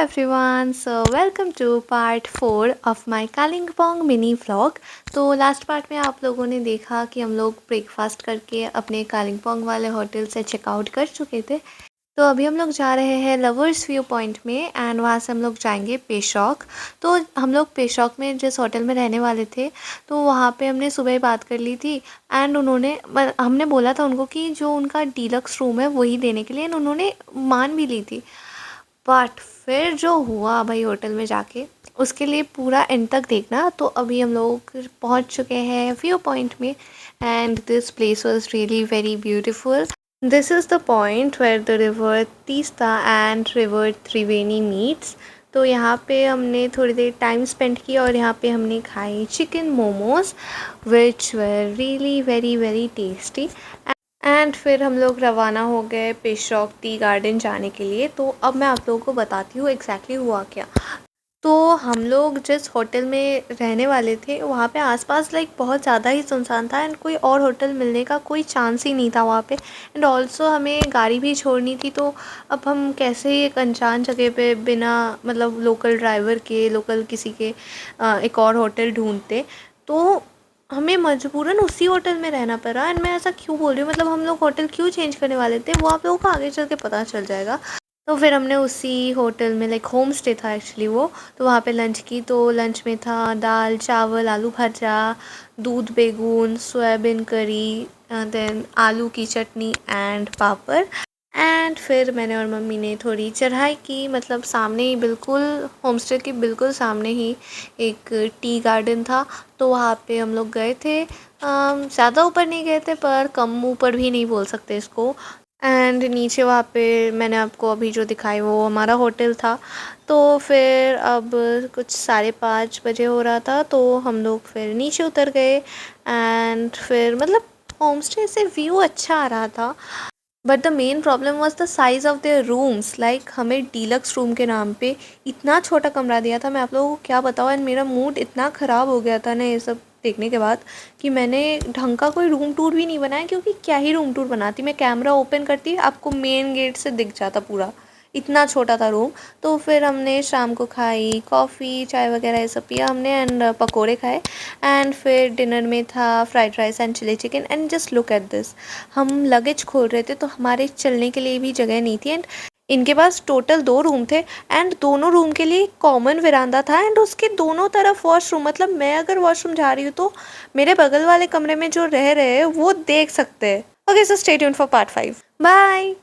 everyone, so welcome to part 4 of my Kalimpong mini vlog। तो last part में आप लोगों ने देखा कि हम लोग ब्रेकफास्ट करके अपने कालिम्पोंग वाले होटल से चेकआउट कर चुके थे। तो अभी हम लोग जा रहे हैं लवर्स व्यू पॉइंट में एंड वहाँ से हम लोग जाएंगे पेशॉक। तो हम लोग पेशॉक में जिस होटल में रहने वाले थे तो वहाँ पे हमने सुबह ही बात कर ली थी एंड हमने बोला था उनको कि जो उनका डीलक्स रूम है वही देने के लिए एंड उन्होंने मान भी ली थी। बट फिर जो हुआ भाई होटल में जाके उसके लिए पूरा एंड तक देखना। तो अभी हम लोग पहुंच चुके हैं व्यू पॉइंट में and this place was really very beautiful. This is the point where the river Teesta and river Triveni meets. तो यहाँ पे हमने थोड़ी देर टाइम स्पेंड किया और यहाँ पे हमने खाई chicken momos which were really very very tasty. And फिर हम लोग रवाना हो गए पेशॉक टी गार्डन जाने के लिए। तो अब मैं आप लोगों को बताती हूँ एग्जैक्टली हुआ क्या। तो हम लोग जिस होटल में रहने वाले थे वहाँ पे आसपास लाइक बहुत ज़्यादा ही सुनसान था एंड कोई और होटल मिलने का कोई चांस ही नहीं था वहाँ पे। एंड ऑल्सो हमें गाड़ी भी छोड़नी थी तो अब हम कैसे एक अनजान जगह पे बिना मतलब लोकल ड्राइवर के लोकल किसी के एक और होटल ढूंढते। तो हमें मजबूरन उसी होटल में रहना पड़ा। एंड मैं ऐसा क्यों बोल रही हूँ मतलब हम लोग होटल क्यों चेंज करने वाले थे वो आप लोगों को आगे चल के पता चल जाएगा। तो फिर हमने उसी होटल में लाइक होम स्टे था एक्चुअली वो। तो वहाँ पे लंच की। तो लंच में था दाल चावल आलू भजा दूध बेगून सोयाबीन करी देन आलू की चटनी एंड पापड़। एंड फिर मैंने और मम्मी ने थोड़ी चढ़ाई की मतलब सामने ही बिल्कुल होम स्टे के बिल्कुल सामने ही एक टी गार्डन था। तो वहाँ पे हम लोग गए थे। ज़्यादा ऊपर नहीं गए थे पर कम ऊपर भी नहीं बोल सकते इसको। एंड नीचे वहाँ पे मैंने आपको अभी जो दिखाई वो हमारा होटल था। तो फिर अब कुछ 5:30 बजे हो रहा था तो हम लोग फिर नीचे उतर गए। एंड फिर मतलब होम स्टे से व्यू अच्छा आ रहा था but the main problem was the size of their rooms. Like हमें डीलक्स रूम के नाम पे इतना छोटा कमरा दिया था। मैं आप लोगों को क्या बताऊँ एंड मेरा मूड इतना ख़राब हो गया था ना ये सब देखने के बाद कि मैंने ढंग का कोई रूम टूर भी नहीं बनाया क्योंकि क्या ही रूम टूर बनाती। मैं कैमरा ओपन करती आपको मेन गेट से दिख जाता पूरा, इतना छोटा था रूम। तो फिर हमने शाम को खाई कॉफ़ी चाय वगैरह ये सब पिया हमने एंड पकोड़े खाए। एंड फिर डिनर में था fried rice and chilli chicken. And just look at this, हम लगेज खोल रहे थे तो हमारे चलने के लिए भी जगह नहीं थी। एंड इनके पास टोटल 2 रूम थे एंड दोनों रूम के लिए कॉमन वरांदा था एंड उसके दोनों तरफ वॉशरूम। मतलब मैं अगर वॉशरूम जा रही हूँ तो मेरे बगल वाले कमरे में जो रह रहे हैं वो देख सकते हैं। Okay so stay tuned for part 5। Bye.